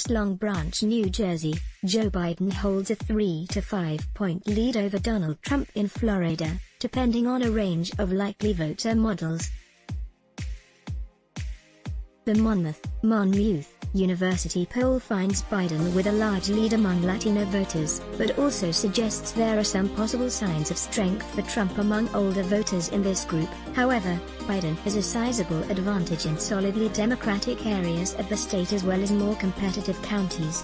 West Long Branch, New Jersey, Joe Biden holds a 3 to 5 point lead over Donald Trump in Florida, depending on a range of likely voter models. The Monmouth University poll finds Biden with a large lead among Latino voters, but also suggests there are some possible signs of strength for Trump among older voters in this group. However, Biden has a sizable advantage in solidly Democratic areas of the state as well as more competitive counties.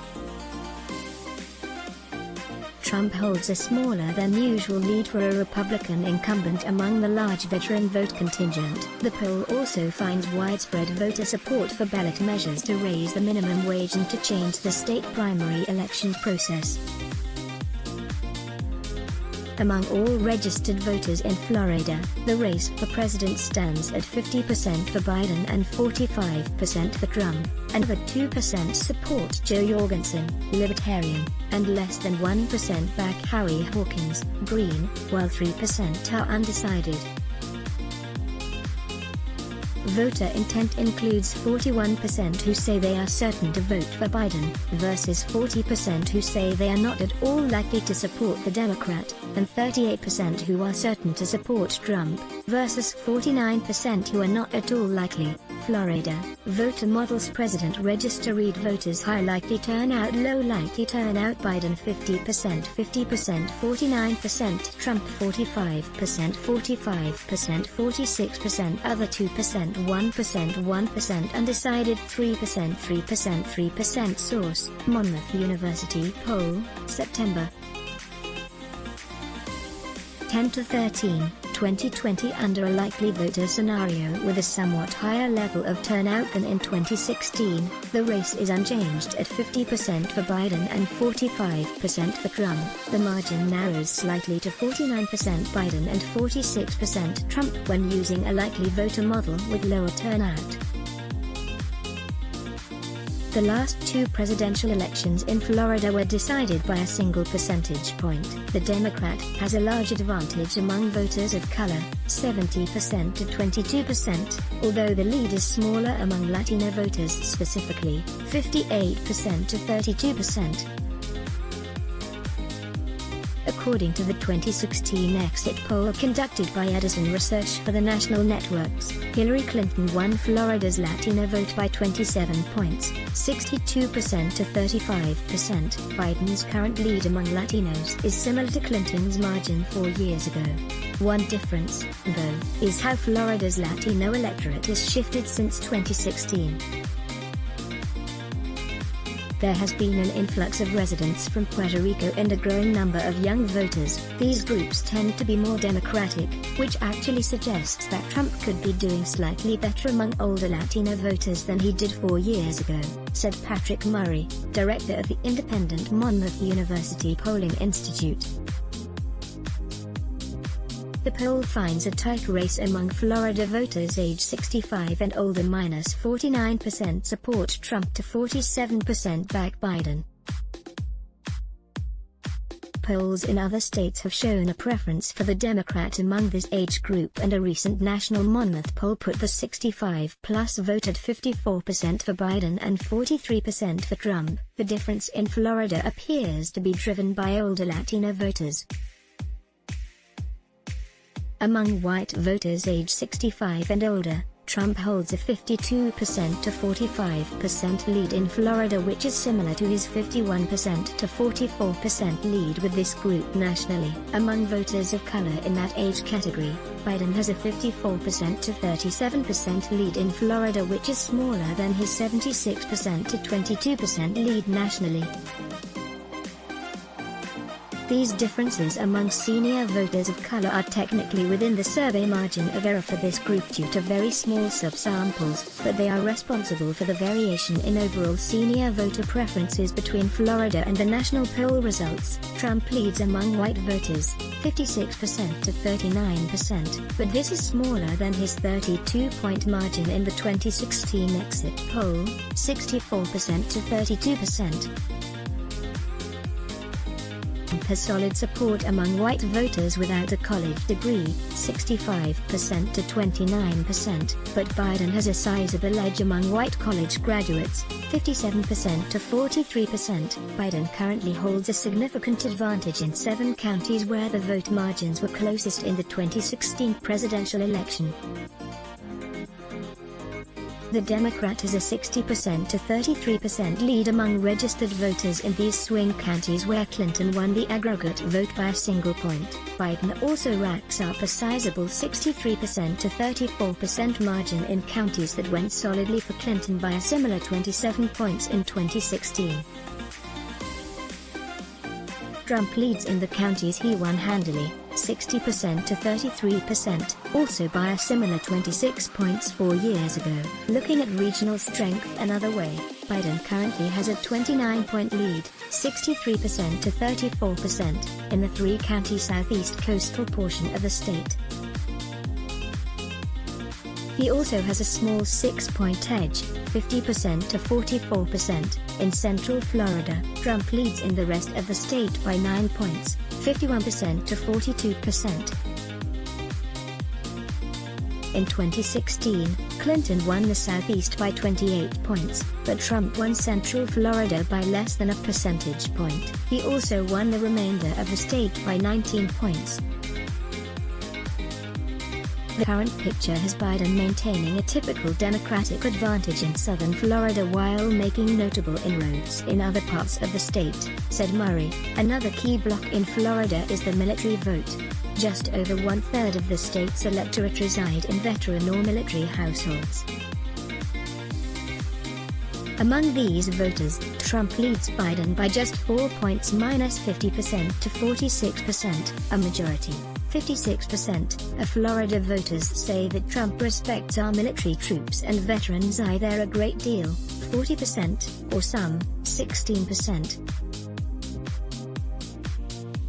Trump holds a smaller than usual lead for a Republican incumbent among the large veteran vote contingent. The poll also finds widespread voter support for ballot measures to raise the minimum wage and to change the state primary election process. Among all registered voters in Florida, the race for president stands at 50% for Biden and 45% for Trump, and over 2% support Joe Jorgensen, Libertarian, and less than 1% back Howie Hawkins, Green, while 3% are undecided. Voter intent includes 41% who say they are certain to vote for Biden, versus 40% who say they are not at all likely to support the Democrat, and 38% who are certain to support Trump, versus 49% who are not at all likely. Florida voter models president register read voters high likely turnout, low likely turnout, Biden 50%, 50%, 49%, Trump 45%, 45%, 46%, other 2%, 1%, 1%, undecided 3%, 3%, 3%. Source: Monmouth University poll, September 10 to 13, 2020. Under a likely voter scenario with a somewhat higher level of turnout than in 2016, the race is unchanged at 50% for Biden and 45% for Trump. The margin narrows slightly to 49% Biden and 46% Trump when using a likely voter model with lower turnout. The last two presidential elections in Florida were decided by a single percentage point. The Democrat has a large advantage among voters of color, 70% to 22%, although the lead is smaller among Latino voters, specifically 58% to 32%. According to the 2016 exit poll conducted by Edison Research for the national networks, Hillary Clinton won Florida's Latino vote by 27 points, 62% to 35%. Biden's current lead among Latinos is similar to Clinton's margin 4 years ago. One difference, though, is how Florida's Latino electorate has shifted since 2016. There has been an influx of residents from Puerto Rico and a growing number of young voters. These groups tend to be more Democratic, which actually suggests that Trump could be doing slightly better among older Latino voters than he did 4 years ago, said Patrick Murray, director of the independent Monmouth University Polling Institute. The poll finds a tight race among Florida voters age 65 and older. Minus 49% support Trump to 47% back Biden. Polls in other states have shown a preference for the Democrat among this age group, and a recent national Monmouth poll put the 65-plus vote at 54% for Biden and 43% for Trump. The difference in Florida appears to be driven by older Latino voters. Among white voters age 65 and older, Trump holds a 52% to 45% lead in Florida, which is similar to his 51% to 44% lead with this group nationally. Among voters of color in that age category, Biden has a 54% to 37% lead in Florida, which is smaller than his 76% to 22% lead nationally. These differences among senior voters of color are technically within the survey margin of error for this group due to very small subsamples, but they are responsible for the variation in overall senior voter preferences between Florida and the national poll results. Trump leads among white voters, 56% to 39%, but this is smaller than his 32-point margin in the 2016 exit poll, 64% to 32%. Trump has solid support among white voters without a college degree, 65% to 29%, but Biden has a sizable edge among white college graduates, 57% to 43%. Biden currently holds a significant advantage in 7 counties where the vote margins were closest in the 2016 presidential election. The Democrat has a 60% to 33% lead among registered voters in these swing counties where Clinton won the aggregate vote by a single point. Biden also racks up a sizable 63% to 34% margin in counties that went solidly for Clinton by a similar 27 points in 2016. Trump leads in the counties he won handily, 60% to 33%, also by a similar 26 points 4 years ago. Looking at regional strength another way, Biden currently has a 29-point lead, 63% to 34%, in the 3-county southeast coastal portion of the state. He also has a small 6-point edge, 50% to 44%, in central Florida. Trump leads in the rest of the state by 9 points, 51% to 42%. In 2016, Clinton won the Southeast by 28 points, but Trump won Central Florida by less than a percentage point. He also won the remainder of the state by 19 points. The current picture has Biden maintaining a typical Democratic advantage in southern Florida while making notable inroads in other parts of the state, said Murray. Another key block in Florida is the military vote. Just over 1/3 of the state's electorate reside in veteran or military households. Among these voters, Trump leads Biden by just 4 points, minus 50% to 46%, a majority. 56% of Florida voters say that Trump respects our military troops and veterans either a great deal, 40%, or some, 16%.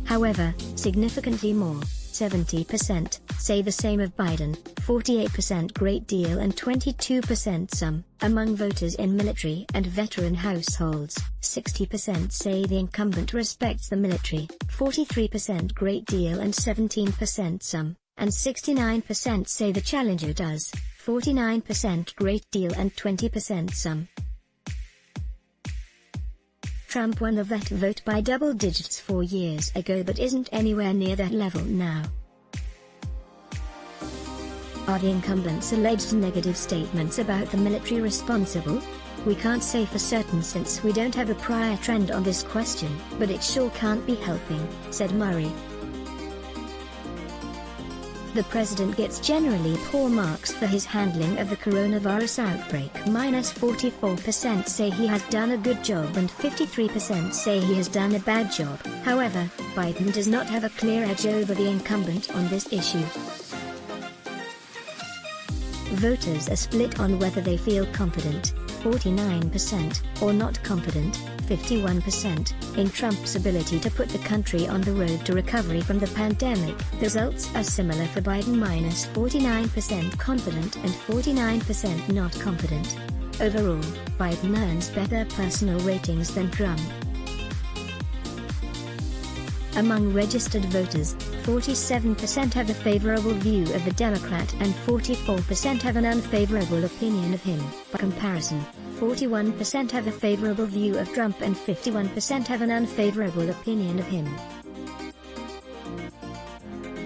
However, significantly more, 70%, say the same of Biden, 48% great deal and 22% some. Among voters in military and veteran households, 60% say the incumbent respects the military, 43% great deal and 17% some, and 69% say the challenger does, 49% great deal and 20% some. Trump won the vet vote by double digits 4 years ago but isn't anywhere near that level now. Are the incumbent's alleged negative statements about the military responsible? We can't say for certain since we don't have a prior trend on this question, but it sure can't be helping, said Murray. The president gets generally poor marks for his handling of the coronavirus outbreak. Minus 44% say he has done a good job and 53% say he has done a bad job. However, Biden does not have a clear edge over the incumbent on this issue. Voters are split on whether they feel confident, 49%, or not confident, 51%, in Trump's ability to put the country on the road to recovery from the pandemic. The results are similar for Biden, minus 49% confident and 49% not confident. Overall, Biden earns better personal ratings than Trump. Among registered voters, 47% have a favorable view of the Democrat and 44% have an unfavorable opinion of him. By comparison, 41% have a favorable view of Trump and 51% have an unfavorable opinion of him.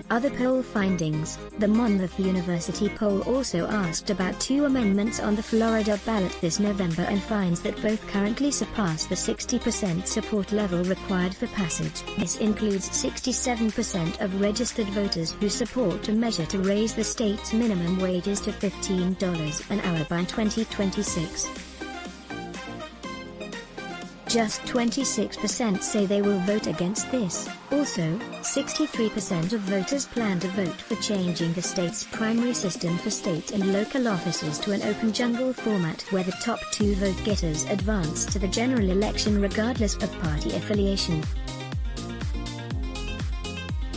Other poll findings. The Monmouth University poll also asked about 2 amendments on the Florida ballot this November and finds that both currently surpass the 60% support level required for passage. This includes 67% of registered voters who support a measure to raise the state's minimum wages to $15 an hour by 2026. Just 26% say they will vote against this. Also, 63% of voters plan to vote for changing the state's primary system for state and local offices to an open jungle format where the top 2 vote-getters advance to the general election regardless of party affiliation.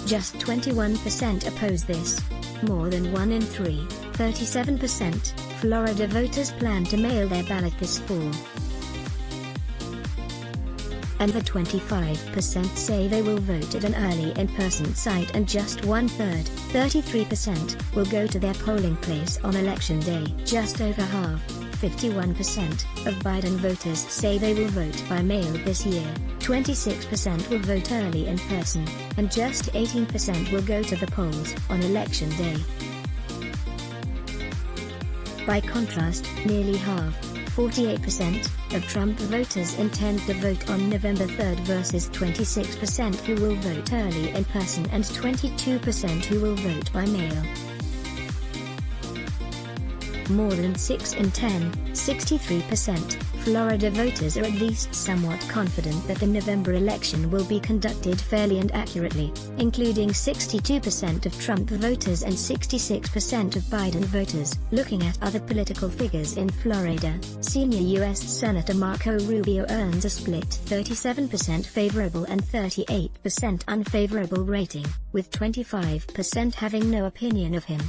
Just 21% oppose this. More than 1 in 3, 37%, Florida voters plan to mail their ballot this fall. and the 25% say they will vote at an early in-person site, and just 1/3, 33%, will go to their polling place on election day. Just over half, 51%, of Biden voters say they will vote by mail this year, 26% will vote early in person, and just 18% will go to the polls on election day. By contrast, nearly half, 48%, of Trump voters intend to vote on November 3 versus 26% who will vote early in person and 22% who will vote by mail. More than 6 in 10, 63%, Florida voters are at least somewhat confident that the November election will be conducted fairly and accurately, including 62% of Trump voters and 66% of Biden voters. Looking at other political figures in Florida, senior U.S. Senator Marco Rubio earns a split 37% favorable and 38% unfavorable rating, with 25% having no opinion of him.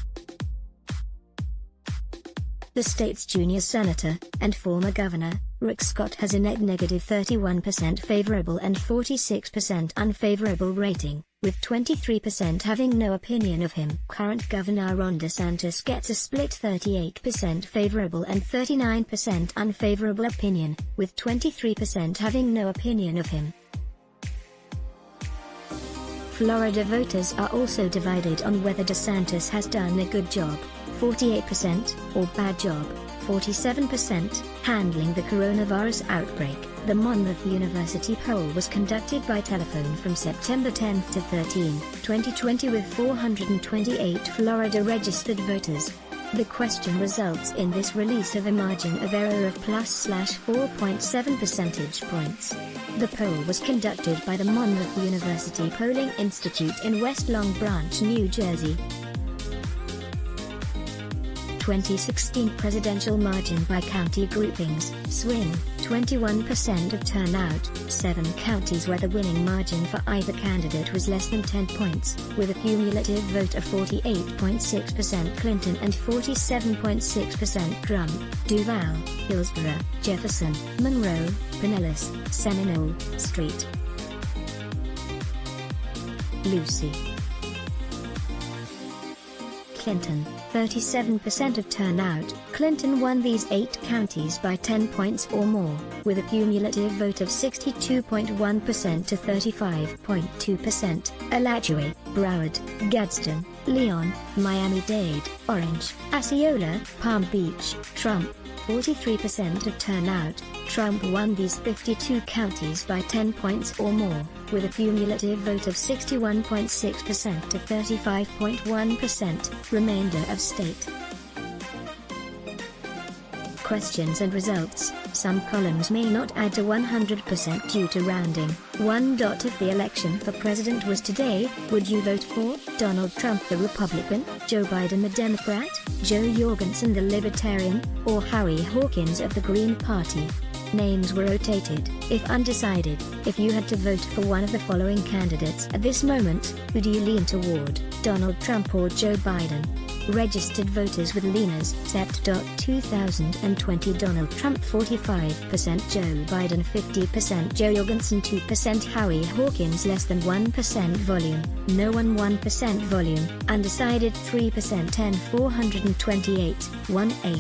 The state's junior senator, and former governor, Rick Scott has a net negative 31% favorable and 46% unfavorable rating, with 23% having no opinion of him. Current Governor Ron DeSantis gets a split 38% favorable and 39% unfavorable opinion, with 23% having no opinion of him. Florida voters are also divided on whether DeSantis has done a good job, 48%, or bad job, 47%, handling the coronavirus outbreak. The Monmouth University poll was conducted by telephone from September 10 to 13, 2020 with 428 Florida registered voters. The question results in this release of a margin of error of +/4.7 percentage points. The poll was conducted by the Monmouth University Polling Institute in West Long Branch, New Jersey. 2016 presidential margin by county groupings, swing, 21% of turnout, 7 counties where the winning margin for either candidate was less than 10 points, with a cumulative vote of 48.6% Clinton and 47.6% Trump: Duval, Hillsborough, Jefferson, Monroe, Pinellas, Seminole, Street. Lucy. Clinton, 37% of turnout. Clinton won these 8 counties by 10 points or more, with a cumulative vote of 62.1% to 35.2%. Alachua, Broward, Gadsden, Leon, Miami-Dade, Orange, Osceola, Palm Beach. Trump, 43% of turnout. Trump won these 52 counties by 10 points or more, with a cumulative vote of 61.6% to 35.1%. Remainder of state. Questions and results. Some columns may not add to 100% due to rounding. 1. If the election for president was today, would you vote for Donald Trump the Republican, Joe Biden the Democrat, Joe Jorgensen the Libertarian, or Howie Hawkins of the Green Party? Names were rotated. If undecided, if you had to vote for one of the following candidates at this moment, who do you lean toward, Donald Trump or Joe Biden? Registered voters with leaners: Sept.2020 Donald Trump 45%, Joe Biden 50%, Joe Jorgensen 2%, Howie Hawkins less than 1% volume, no one 1% volume, undecided 3%, 10,428, 1/8.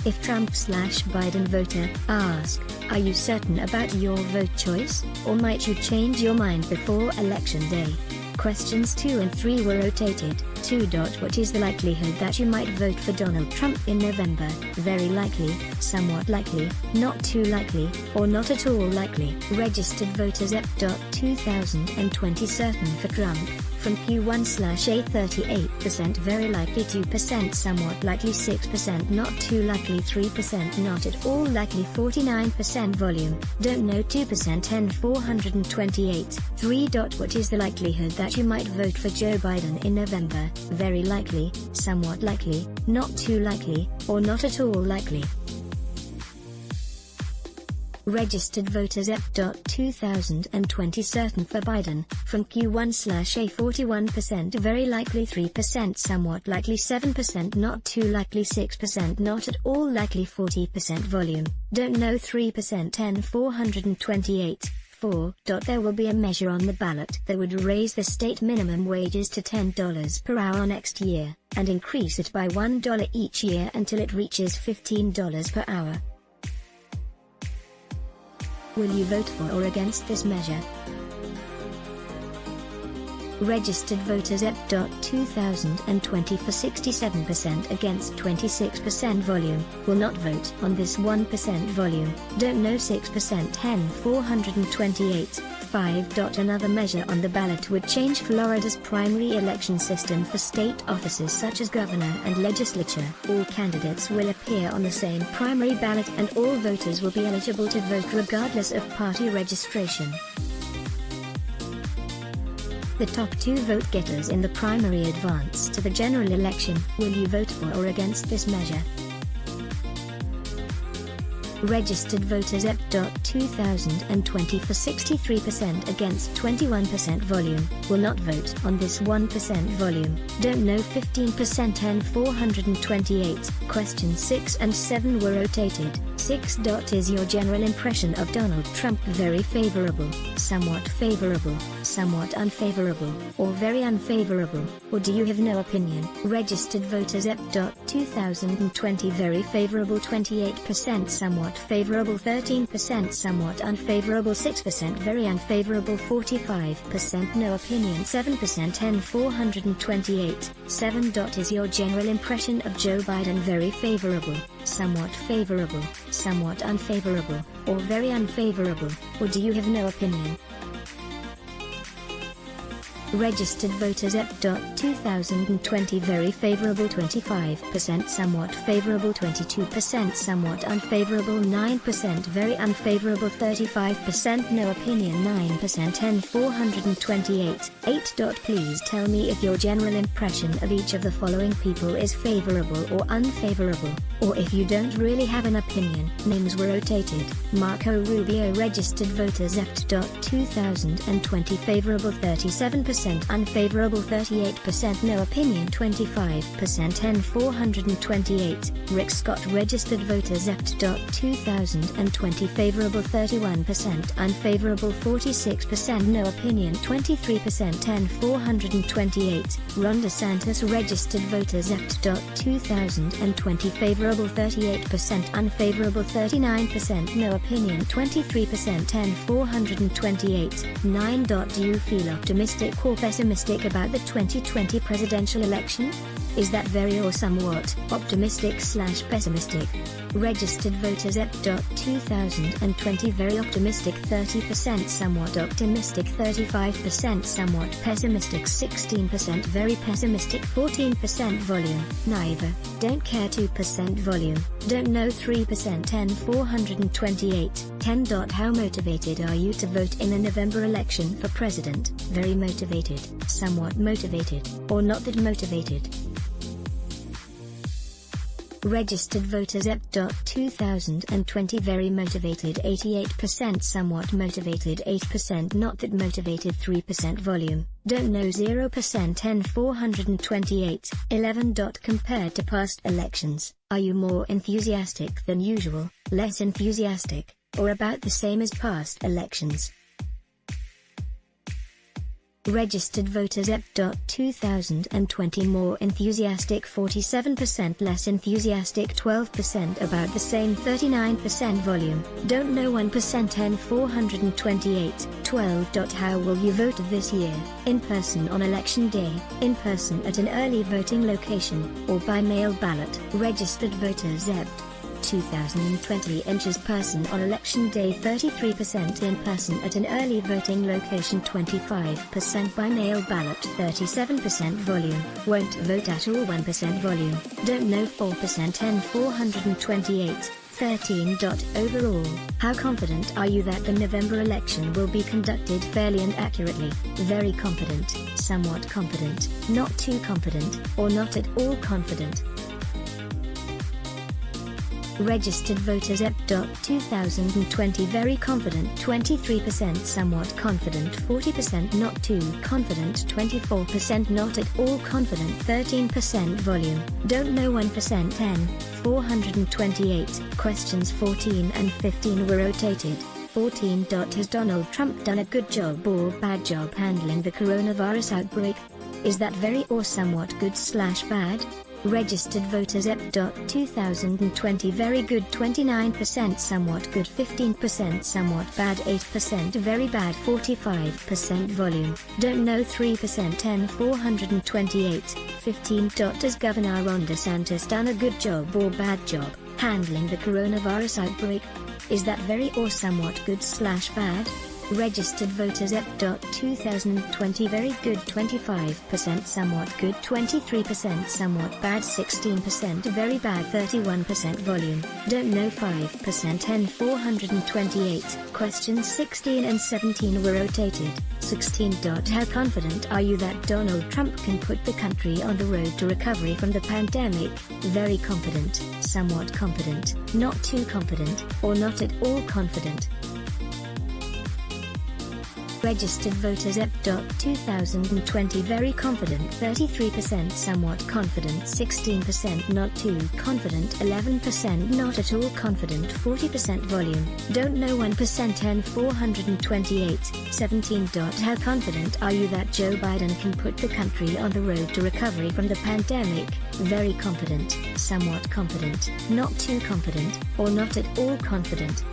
If Trump/Biden voter, ask, are you certain about your vote choice, or might you change your mind before election day? Questions 2 and 3 were rotated. 2. What is the likelihood that you might vote for Donald Trump in November? Very likely, somewhat likely, not too likely, or not at all likely. Registered voters at 2020 certain for Trump. From Q1/A 38%, very likely 2%, somewhat likely 6%, not too likely 3%, not at all likely 49% volume, don't know 2%, 10,428, 3. What is the likelihood that you might vote for Joe Biden in November? Very likely, somewhat likely, not too likely, or not at all likely. Registered voters at 2020 certain for Biden. From Q1/A 41%, very likely 3%, somewhat likely 7%, not too likely 6%, not at all likely 40% volume, don't know 3%, 10,428, 4. There will be a measure on the ballot that would raise the state minimum wages to $10 per hour next year, and increase it by $1 each year until it reaches $15 per hour. Will you vote for or against this measure? Registered voters at 2020 for 67% against 26% volume, will not vote on this 1% volume, don't know 6% 428, 5. Another measure on the ballot would change Florida's primary election system for state offices such as governor and legislature. All candidates will appear on the same primary ballot and all voters will be eligible to vote regardless of party registration. The top 2 vote-getters in the primary advance to the general election. Will you vote for or against this measure? Registered voters at 2020 for 63% against 21% volume, will not vote on this 1% volume, don't know 15% 428. Questions 6 and 7 were rotated. 6. Is your general impression of Donald Trump very favorable, somewhat favorable, somewhat unfavorable, or very unfavorable, or do you have no opinion? Registered voters at 2020 very favorable 28%, somewhat favorable 13%, somewhat unfavorable 6%, very unfavorable 45%, no opinion 7%. 428. 7. Is your general impression of Joe Biden very favorable, somewhat favorable, somewhat unfavorable, or very unfavorable, or do you have no opinion? Registered voters at 2020 very favorable 25%, somewhat favorable 22%, somewhat unfavorable 9%, very unfavorable 35%, no opinion 9%. 428. 8. Please tell me if your general impression of each of the following people is favorable or unfavorable, or if you don't really have an opinion. Names were rotated. Marco Rubio. Registered voters at 2020 favorable 37%, unfavorable 38%, no opinion 25%. 428. Rick Scott. Registered voters at 2020 favorable 31%, unfavorable 46%, no opinion 23%. 428. Ron DeSantis. Registered voters at 2020 favorable 38%, unfavorable 39%, no opinion 23%. 428. 9. Do you feel optimistic or pessimistic about the 2020 presidential election? Is that very or somewhat optimistic/pessimistic? Registered voters at 2020 very optimistic 30%, somewhat optimistic 35%, somewhat pessimistic 16%, very pessimistic 14%, volume neither, don't care 2% volume, don't know 3%. 428. 10. How motivated are you to vote in the November election for president? Very motivated, somewhat motivated, or not that motivated? Registered voters at 2020 very motivated 88%, somewhat motivated 8%, not that motivated 3%, volume, don't know 0%. 428. 11. Compared to past elections, are you more enthusiastic than usual, less enthusiastic, or about the same as past elections? Registered voters at 2020 more enthusiastic 47%, less enthusiastic 12%, about the same 39%, volume, don't know 1%. 428. 12. How will you vote this year? In person on election day, in person at an early voting location, or by mail ballot? Registered voters at 2020 inches person on election day 33%, in person at an early voting location 25%, by mail ballot 37%, volume, won't vote at all 1% volume, don't know 4%. 428. 13. Overall, how confident are you that the November election will be conducted fairly and accurately? Very confident, somewhat confident, not too confident, or not at all confident? Registered voters at 2020 very confident 23%, somewhat confident 40%, not too confident 24%, not at all confident 13%, volume, don't know 1%. 428. Questions 14 and 15 were rotated. 14. Has Donald Trump done a good job or bad job handling the coronavirus outbreak? Is that very or somewhat good/bad? Registered voters EP. 2020 very good 29%, somewhat good 15%, somewhat bad 8%, very bad 45%, volume don't know 3%, 10 428 15. Has Governor Ron DeSantis done a good job or bad job handling the coronavirus outbreak? Is that very or somewhat good/bad? Registered voters EP. 2020 very good 25%, somewhat good 23%, somewhat bad 16%, very bad 31%, volume don't know 5%, 10 428. Questions 16 and 17 were rotated. 16. How confident are you that Donald Trump can put the country on the road to recovery from the pandemic? Very confident, somewhat confident, not too confident, or not at all confident. Registered voters EP. 2020 very confident 33%, somewhat confident 16%, not too confident 11%, not at all confident 40%, volume don't know 1%, 10 428. 17. How confident are you that Joe Biden can put the country on the road to recovery from the pandemic? Very confident, somewhat confident, not too confident, or not at all confident.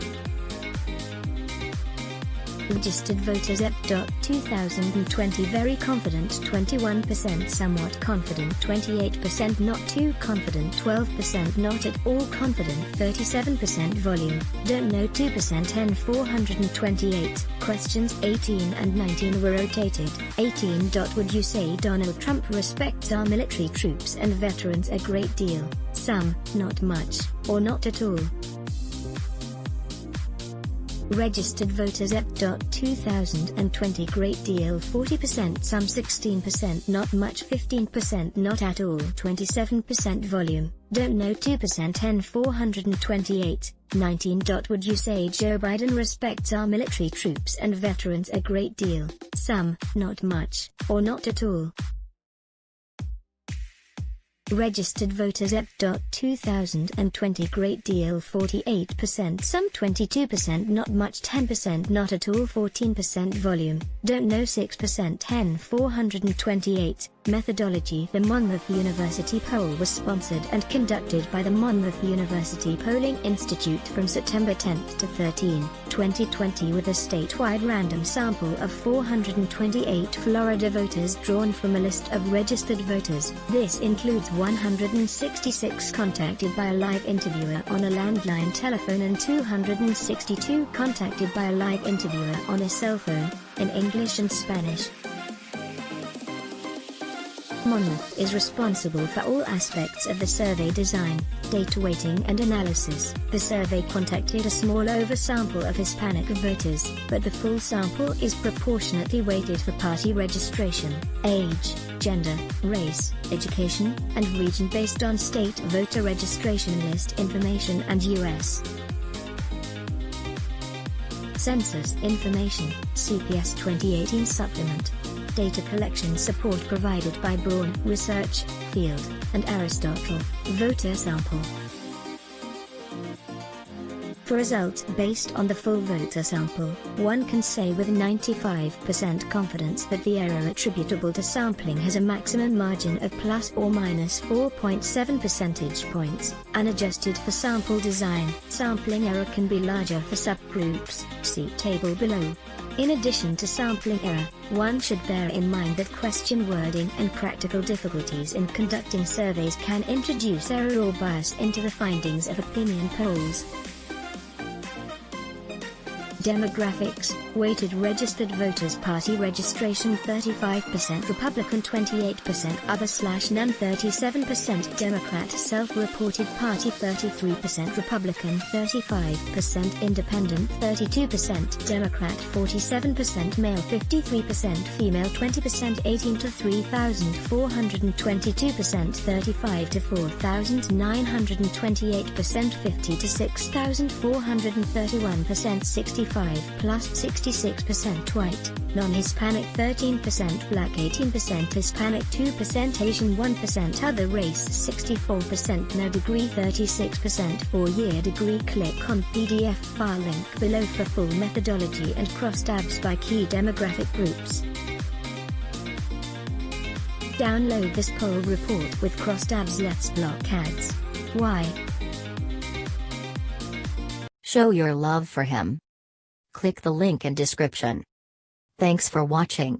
Registered voters EP. 2020 very confident 21%, somewhat confident 28%, not too confident 12%, not at all confident 37%, volume don't know 2%, 10 428. Questions 18 and 19 were rotated. 18. Would you say Donald Trump respects our military troops and veterans a great deal, some, not much, or not at all? Registered voters EP. 2020 great deal 40%, some 16%, not much 15%, not at all 27%, volume don't know 2%, 10 428. 19. Would you say Joe Biden respects our military troops and veterans a great deal, some, not much, or not at all? Registered voters EP. 2020 great deal 48%, some 22%, not much 10%, not at all 14%, volume don't know 6%, 10 428. Methodology. The Monmouth University poll was sponsored and conducted by the Monmouth University Polling Institute from September 10 to 13, 2020 with a statewide random sample of 428 Florida voters drawn from a list of registered voters. This includes 166 contacted by a live interviewer on a landline telephone and 262 contacted by a live interviewer on a cell phone, in English and Spanish. Monmouth is responsible for all aspects of the survey design, data weighting and analysis. The survey contacted a small oversample of Hispanic voters, but the full sample is proportionately weighted for party registration, age, gender, race, education, and region based on state voter registration list information and U.S. Census information, CPS 2018 supplement. Data collection support provided by Braun Research, Field, and Aristotle. Voter sample. For results based on the full voter sample, one can say with 95% confidence that the error attributable to sampling has a maximum margin of plus or minus 4.7 percentage points. Unadjusted for sample design, sampling error can be larger for subgroups, see table below. In addition to sampling error, one should bear in mind that question wording and practical difficulties in conducting surveys can introduce error or bias into the findings of opinion polls. Demographics, weighted registered voters party registration 35% Republican 28% other/none 37% Democrat self-reported party 33% Republican 35% Independent 32% Democrat 47% male 53% female 20% 18 to 3,422% 35 to 4,928% 50 to 6,431% 65 25 plus 66% white, non-Hispanic 13%, black 18%, Hispanic 2%, Asian 1%, other race 64%, no degree 36%, 4-year degree. Click on PDF file link below for full methodology and crosstabs by key demographic groups. Download this poll report with crosstabs. Let's block ads. Why? Show your love for him. Click the link in description. Thanks for watching.